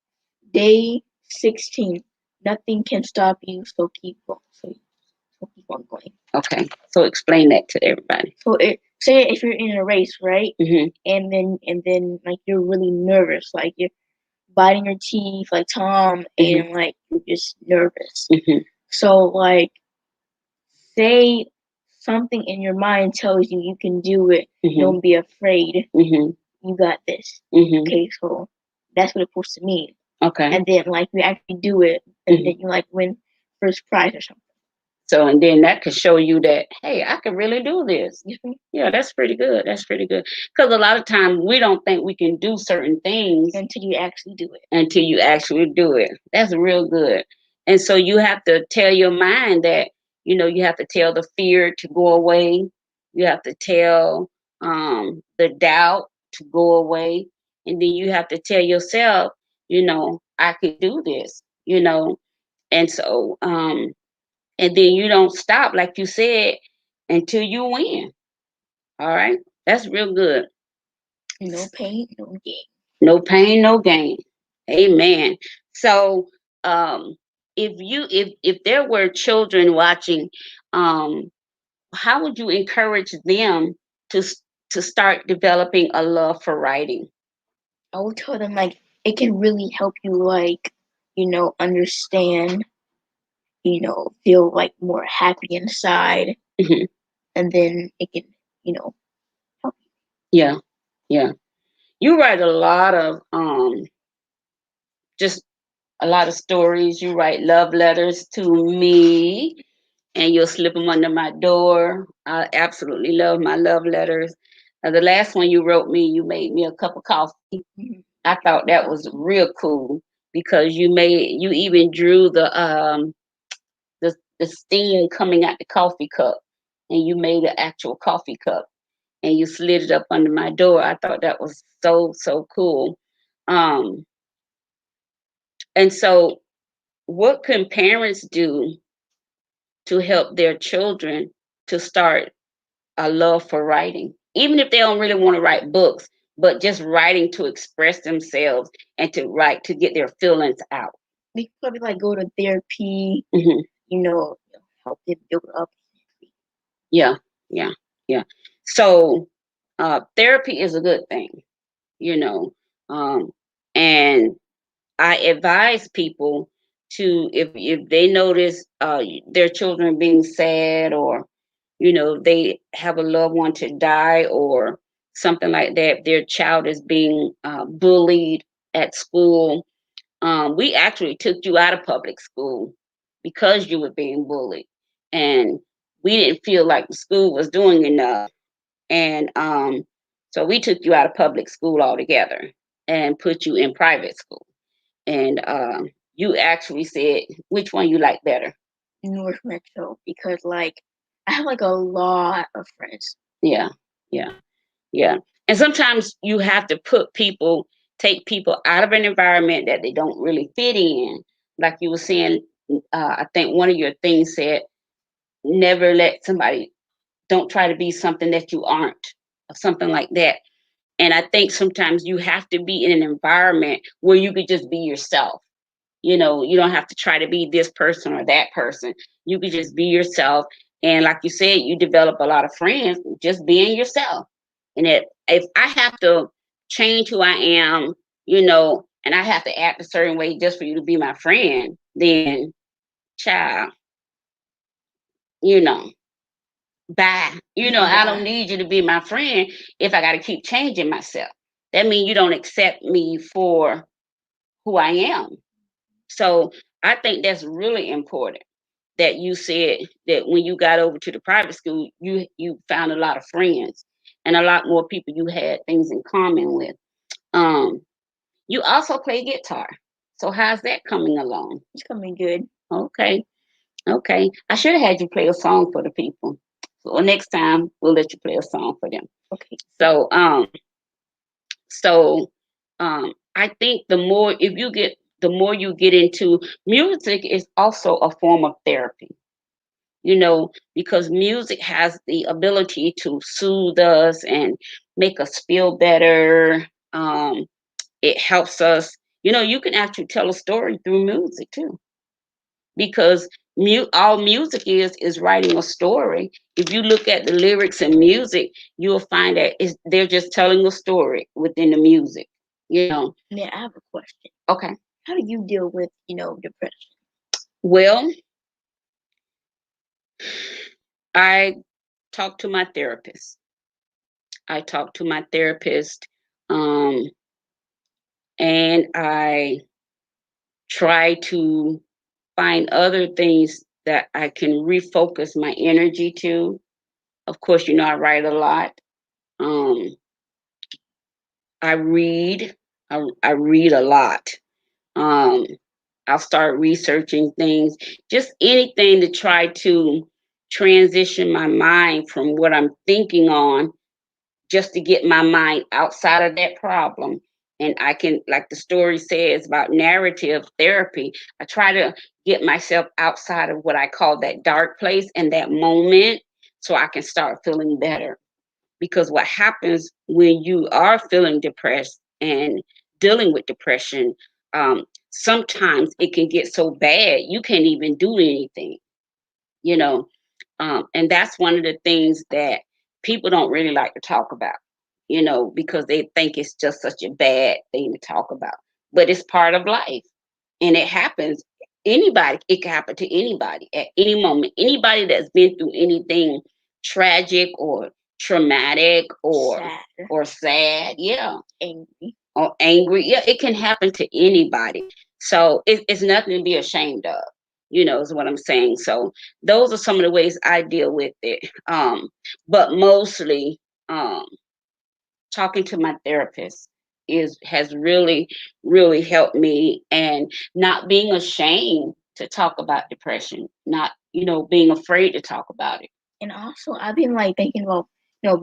day 16. Nothing can stop you, so keep going. So keep on going. Okay. So explain that to everybody. So say if you're in a race, right? Mm-hmm. And then like you're really nervous, like you're biting your teeth, like Tom, Mm-hmm. and like you're just nervous. Mm-hmm. So like say something in your mind tells you you can do it. Mm-hmm. Don't be afraid. Mm-hmm. You got this. Mm-hmm. Okay, so that's what it's supposed to mean. Okay. And then like you actually do it, and Mhm. then you like win first prize or something. So and then that could show you that, hey, I can really do this. Yes, ma'am. Yeah, that's pretty good. That's pretty good. Because a lot of times we don't think we can do certain things Until you actually do it. until you actually do it. That's real good. And so you have to tell your mind that, you have to tell the fear to go away. You have to tell the doubt to go away. And then you have to tell yourself, I can do this. And so, and then you don't stop, like you said, until you win. All right. That's real good. No pain, no gain. No pain, no gain. Amen. So, if there were children watching, um, how would you encourage them to to start developing a love for writing? I will tell them like it can really help you like, understand, feel like more happy inside, Mhm. and then it can, help you. Yeah, yeah. You write a lot of just a lot of stories. You write love letters to me, and you'll slip them under my door. I absolutely love my love letters. The last one you wrote me, you made me a cup of coffee. Mhm. I thought that was real cool because you even drew the steam coming out the coffee cup, and you made an actual coffee cup and you slid it up under my door. I thought that was so cool. Um, and so, what can parents do to help their children to start a love for writing, even if they don't really want to write books, but just writing to express themselves and to write to get their feelings out? We could probably like go to therapy, Hmm. help them build up. Yeah, yeah, yeah. So, therapy is a good thing, you know, um, and I advise people to, if they notice their children being sad, or they have a loved one to die, or something like that, if their child is being bullied at school, we actually took you out of public school because you were being bullied, and we didn't feel like the school was doing enough, and so we took you out of public school altogether and put you in private school. And you actually said which one you like better. North Metro, because like I have like a lot of friends. Yeah, yeah, yeah. And sometimes you have to take people out of an environment that they don't really fit in. Like you were saying, I think one of your things said, never let somebody, don't try to be something that you aren't, or something like that. And I think sometimes you have to be in an environment where you could just be yourself. You know, you don't have to try to be this person or that person. You could just be yourself. And like you said, you develop a lot of friends just being yourself. And if I have to change who I am, and I have to act a certain way just for you to be my friend, then child, you know, bye. I don't need you to be my friend if I got to keep changing myself. That means you don't accept me for who I am. So I think that's really important that you said that when you got over to the private school, you found a lot of friends and a lot more people you had things in common with. Um, you also play guitar. So how's that coming along? It's coming good. Okay. Okay. I should have had you play a song for the people. So next time we'll let you play a song for them. Okay. So so I think the more you get into music is also a form of therapy. Because music has the ability to soothe us and make us feel better. It helps us. You can actually tell a story through music too, because all music is writing a story. If you look at the lyrics in music, you'll find that they're just telling a story within the music. Yeah, I have a question. Okay. How do you deal with, depression? Well, I talk to my therapist. Um, and I try to find other things that I can refocus my energy to. Of course, I write a lot. Um, I read. I read a lot. Um, I'll start researching things, just anything to try to transition my mind from what I'm thinking on, just to get my mind outside of that problem. And I can, like the story says about narrative therapy, I try to get myself outside of what I call that dark place and that moment so I can start feeling better. Because what happens when you are feeling depressed and dealing with depression, sometimes it can get so bad you can't even do anything, you know. And that's one of the things that people don't really like to talk about, because they think it's just such a bad thing to talk about. But it's part of life, and it happens. It can happen to anybody at any moment. Anybody that's been through anything tragic or traumatic or sad, yeah, Angry. or angry, yeah, it can happen to anybody. So it's nothing to be ashamed of, is what I'm saying. So those are some of the ways I deal with it. But mostly, um, talking to my therapist has really, really helped me, and not being ashamed to talk about depression, not, being afraid to talk about it. And also, I've been like thinking about,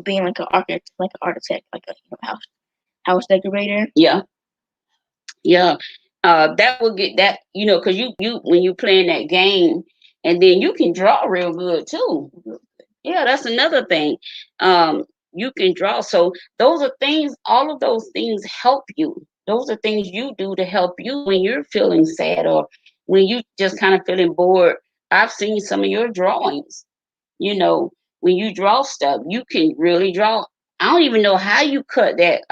being like an architect, like a house decorator. Yeah, yeah. That will get that, because you when you playing that game, and then you can draw real good too. Yeah, that's another thing. You can draw. So those are things, all of those things help you. Those are things you do to help you when you're feeling sad or when you just kind of feeling bored. I've seen some of your drawings. When you draw stuff, you can really draw. I don't even know how you cut that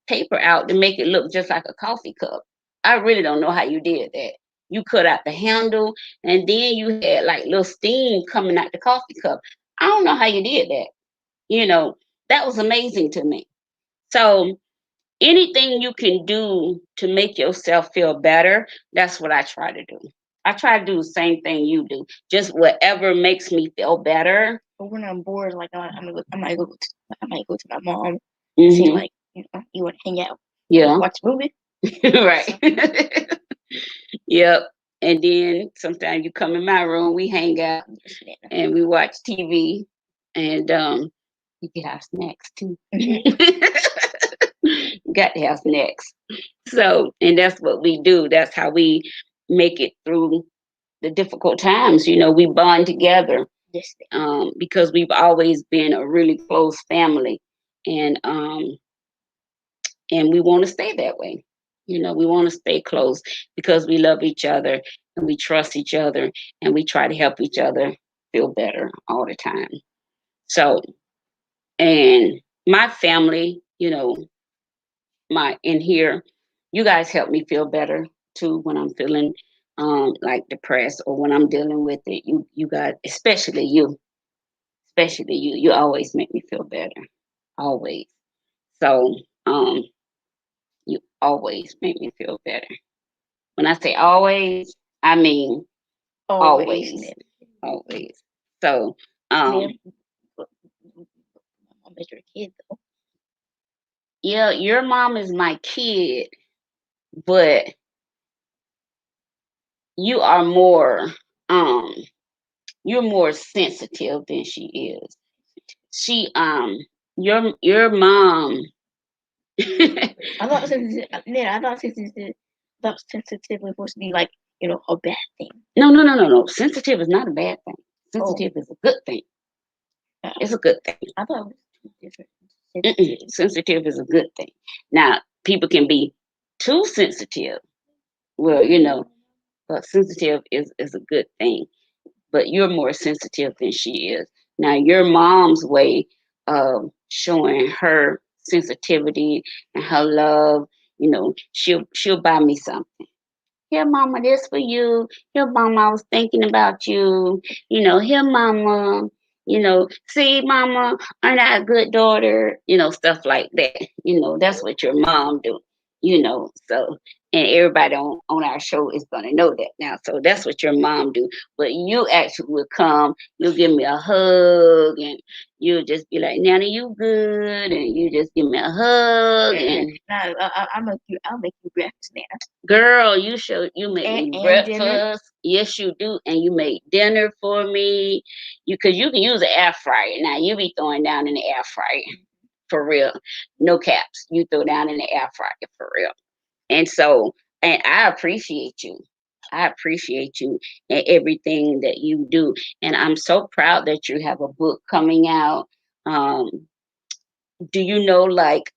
paper out to make it look just like a coffee cup. I really don't know how you did that. You cut out the handle, and then you had like little steam coming out the coffee cup. I don't know how you did that. You know, that was amazing to me. So anything you can do to make yourself feel better, that's what I try to do. I try to do the same thing you do. Just whatever makes me feel better. But when I'm bored, like I might go to my mom and say Hmm. like, you want to hang out, Yeah. watch a movie. Right. Yep. And then sometimes you come in my room, we hang out and we watch TV, and you can have snacks too. Got to have snacks. So, and that's what we do. That's how we make it through the difficult times. We bond together, Yes, because we've always been a really close family, and we want to stay that way. We want to stay close because we love each other and we trust each other and we try to help each other feel better all the time. So, and my family, my in here, you guys help me feel better too when I'm feeling like depressed or when I'm dealing with it. You guys, especially you always make me feel better. Always. So, you always make me feel better. When I say always, I mean always. Always. So, Man, my mom is your kid though. yeah, your mom is my kid, but you are more um you're more sensitive than she is. She your mom. I thought sensitive. Man, I thought sensitive was supposed to be like a bad thing. No. Sensitive is not a bad thing. Oh, Sensitive is a good thing. uh, It's a good thing. I thought it was two different. Sensitive is a good thing. Now, people can be too sensitive. Well, but sensitive is a good thing. But you're more sensitive than she is. Now, your mom's way of showing her sensitivity and her love, she'll buy me something. Here, mama, this for you. Here, mama, I was thinking about you. Here, mama. See, mama, aren't I a good daughter? Stuff like that. That's what your mom do. So, and everybody on our show is gonna know that now. So that's what your mom do. But you actually will come. You'll give me a hug, and you'll just be like, "Nana, you good?" And you just give me a hug, and I'll make you breakfast, Nana. girl, you make me And breakfast. dinner. Yes, you do, and you make dinner for me. Because you can use an air fryer now. You be throwing down in the air fryer for real. No caps. You throw down in the air fryer for real. And so, and I appreciate you. I appreciate you and everything that you do. And I'm so proud that you have a book coming out. Do you know like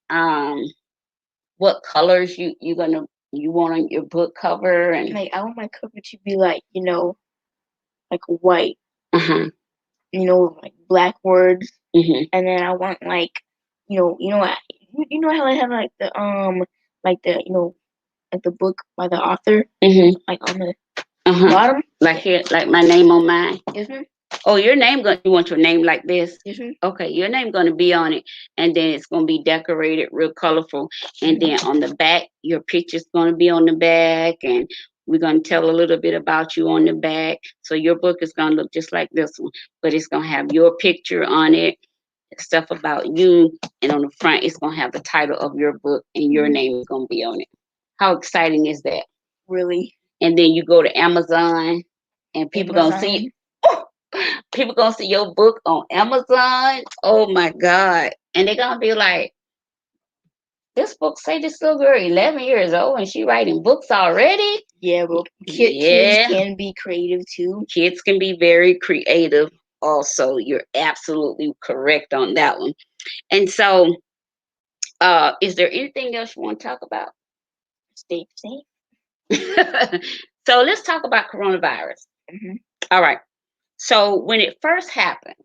what colors you want on your book cover? And Like I want my cover to be like like white, uh-huh. Like black words, Hmm. and then I want like how I have like the like the book by the author, Hmm. like on the Uh-huh. bottom. Like here, like my name on mine. Yes, ma'am. Oh, your name you want your name like this? Yes, ma'am. Okay, your name gonna be on it, and then it's gonna be decorated real colorful, and then on the back, your picture's gonna be on the back, and we're gonna tell a little bit about you on the back. So your book is gonna look just like this one, but it's gonna have your picture on it, stuff about you, and on the front, it's gonna have the title of your book, and your name is gonna be on it. How exciting is that? Really. And then you go to Amazon, and people gonna see Amazon. people gonna see your book on Amazon. Oh my God. And they're gonna be like, this book say this little girl 11 years old and she writing books already? Yeah, well, Yeah. kids can be creative too. Kids can be very creative also. You're absolutely correct on that one. And so, is there anything else you want to talk about? Stay safe. So let's talk about coronavirus. Hmm. All right. So when it first happened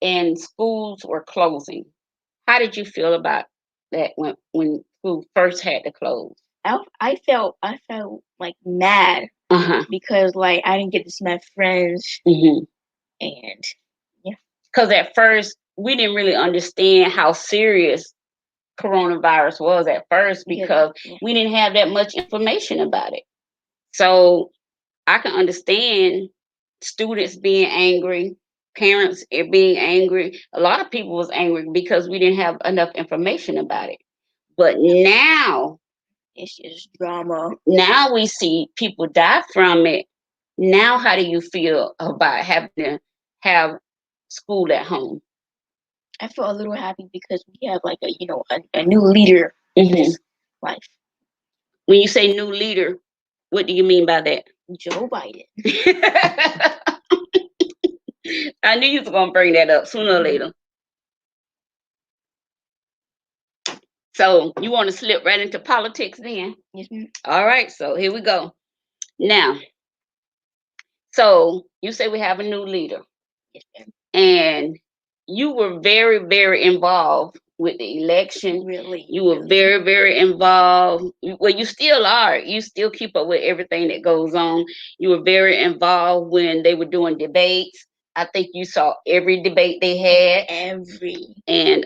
and schools were closing, how did you feel about that when school first had to close? I felt like mad Uh-huh. because like I didn't get to see my friends, Mm-hmm. and yeah. Because at first we didn't really understand how serious coronavirus was at first, because we didn't have that much information about it. So I can understand students being angry, parents being angry. A lot of people was angry because we didn't have enough information about it. But now it's just drama. Now we see people die from it. Now, how do you feel about having to have school at home? I feel a little happy because we have like a new leader in this life. When you say new leader, what do you mean by that? Joe Biden. I knew you were gonna bring that up sooner or later. So you want to slip right into politics then? Yes, ma'am. All right, so here we go. Now, so you say we have a new leader. Yes, ma'am. And you were very, very involved with the election. Really? You were very, very involved. Well, you still are. You still keep up with everything that goes on. You were very involved when they were doing debates. I think you saw every debate they had. Every. And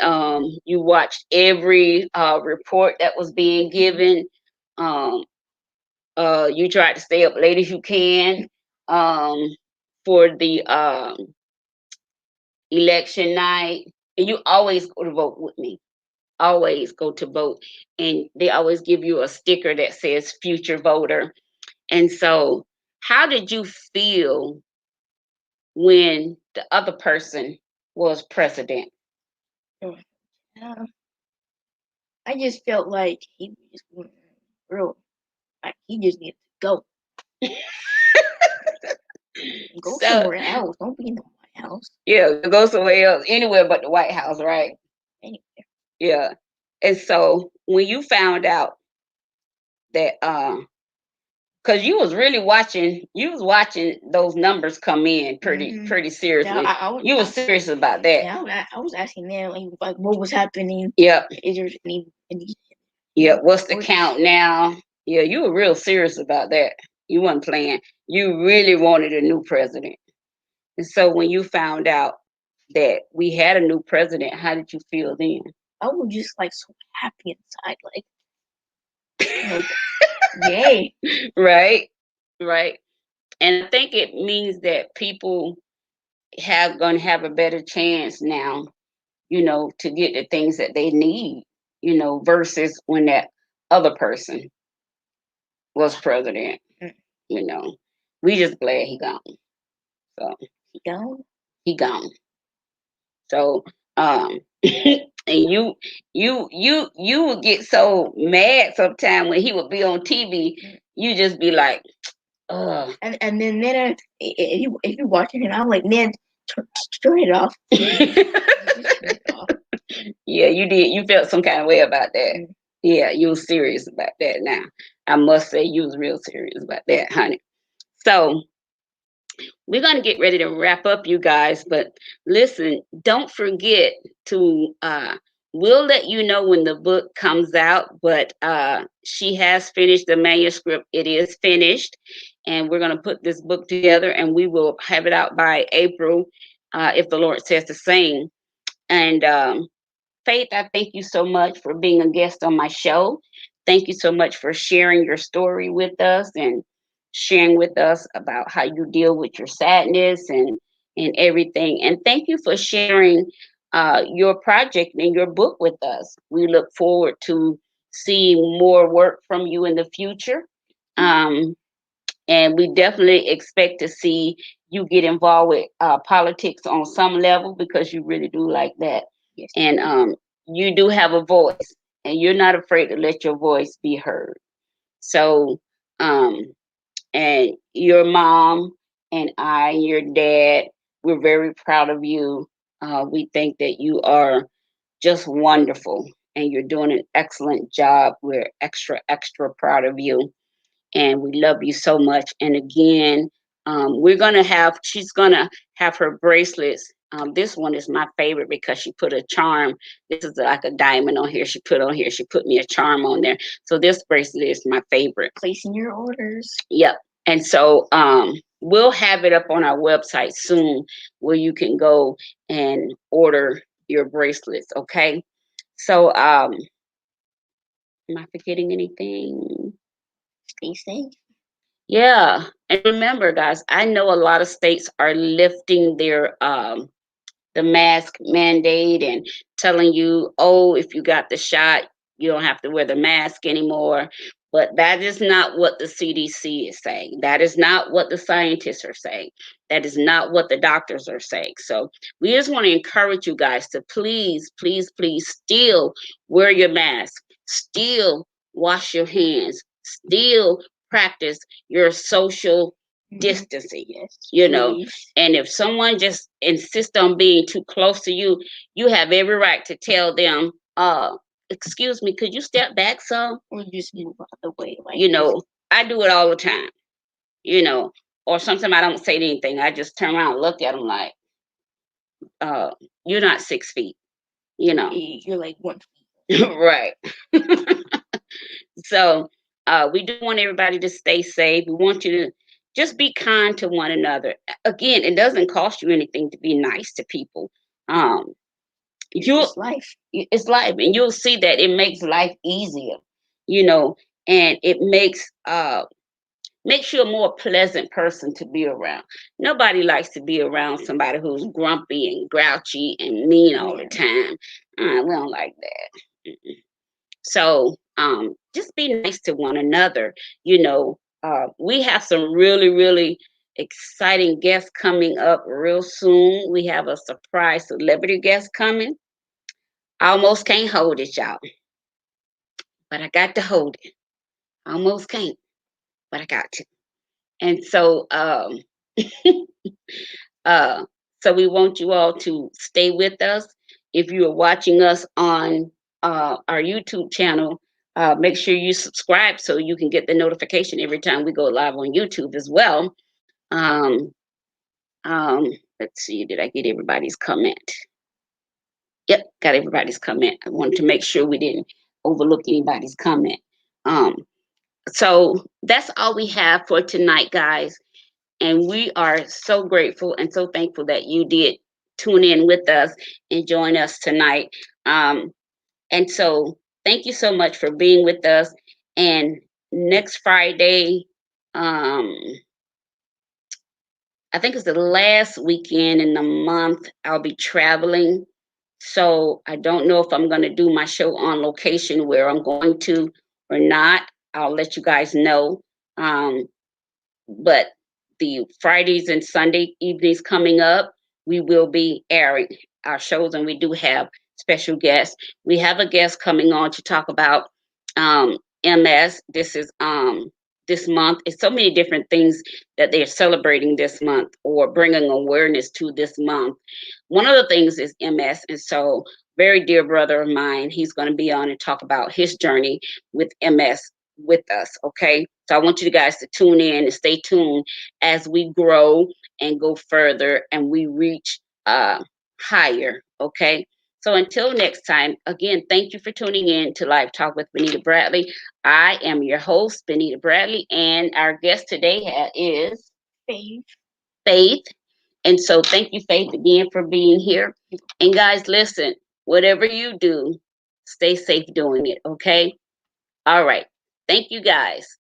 you watched every report that was being given. You tried to stay up late as you can for the election night. And you always go to vote with me. Always go to vote. And they always give you a sticker that says future voter. And so, how did you feel when the other person was president? I just felt like he just went real, like he just needed to go. Go somewhere else. Don't be in the White House. Yeah, go somewhere else, anywhere but the White House, right? Anywhere. Yeah. And so when you found out that because you was watching those numbers come in pretty seriously. Yeah, you were serious about that. Yeah, I was asking them like what was happening. Yep. Is there any yeah, what's the count now? Yeah, you were real serious about that. You weren't playing. You really wanted a new president. And so when you found out that we had a new president, how did you feel then? I was just like so happy inside, like yay. Right. And I think it means that people gonna have a better chance now, to get the things that they need, versus when that other person was president. We just glad he gone. So he gone. So and you would get so mad sometimes when he would be on TV. You just be like, ugh. And then if you're watching him, I'm like, man, turn it off. Yeah, you did. You felt some kind of way about that. Yeah, you was serious about that. Now, I must say, you was real serious about that, honey. So we're going to get ready to wrap up, you guys. But listen, don't forget to, we'll let you know when the book comes out. But she has finished the manuscript. It is finished. And we're going to put this book together, and we will have it out by April, if the Lord says the same. And Faith, I thank you so much for being a guest on my show. Thank you so much for sharing your story with us and sharing with us about how you deal with your sadness and everything. And thank you for sharing your project and your book with us. We look forward to seeing more work from you in the future. And we definitely expect to see you get involved with politics on some level, because you really do like that. Yes. And you do have a voice, and you're not afraid to let your voice be heard. So, and your mom and your dad, we're very proud of you. We think that you are just wonderful, and you're doing an excellent job. We're extra, extra proud of you. And we love you so much. And again, she's gonna have her bracelets. This one is my favorite because she put a charm. This is like a diamond on here. She put me a charm on there. So this bracelet is my favorite. Placing your orders. Yep. And so we'll have it up on our website soon, where you can go and order your bracelets. Okay. So Am I forgetting anything? Stay safe. Yeah. And remember, guys, I know a lot of states are lifting their the mask mandate and telling you, oh, if you got the shot, you don't have to wear the mask anymore. But that is not what the CDC is saying. That is not what the scientists are saying. That is not what the doctors are saying. So we just want to encourage you guys to please, please, please still wear your mask, still wash your hands, still practice your social distancing, Yes, you know. please. And if someone just insists on being too close to you, you have every right to tell them, excuse me, could you step back some? Or just move out the way. Like, You know, I do it all the time, you know, or sometimes I don't say anything. I just turn around and look at them like, you're not 6 feet, you know. you're like 1 feet. Right. So we do want everybody to stay safe. We want you to just be kind to one another. Again, it doesn't cost you anything to be nice to people. Um, It's life. it's life, and you'll see that it makes life easier, you know, and it makes you a more pleasant person to be around. Nobody likes to be around somebody who's grumpy and grouchy and mean all the time. We don't like that. So just be nice to one another. You know, we have some really, really exciting guests coming up real soon. We have a surprise celebrity guest coming. I almost can't hold it, y'all, but I got to hold it. I almost can't, but I got to. And so, uh, so we want you all to stay with us. If you are watching us on our YouTube channel, make sure you subscribe so you can get the notification every time we go live on YouTube as well. Um, let's see, did I get everybody's comment? Yep, got everybody's comment. I wanted to make sure we didn't overlook anybody's comment. Um, so that's all we have for tonight, guys. And we are so grateful and so thankful that you did tune in with us and join us tonight. And so thank you so much for being with us. And next Friday, I think it's the last weekend in the month, I'll be traveling. So I don't know if I'm going to do my show on location where I'm going to or not. I'll let you guys know. But the Fridays and Sunday evenings coming up, we will be airing our shows, and we do have special guests. We have a guest coming on to talk about MS. This is this month. It's so many different things that they're celebrating this month or bringing awareness to this month. One of the things is MS, and so very dear brother of mine, he's going to be on and talk about his journey with MS with us. Okay, so I want you guys to tune in and stay tuned as we grow and go further and we reach higher. Okay, so until next time, again, thank you for tuning in to Live Talk with Benita Bradley. I am your host, Benita Bradley, and our guest today is Faith. And so thank you, Faith, again for being here. And guys, listen, whatever you do, stay safe doing it. Okay, all right, thank you guys.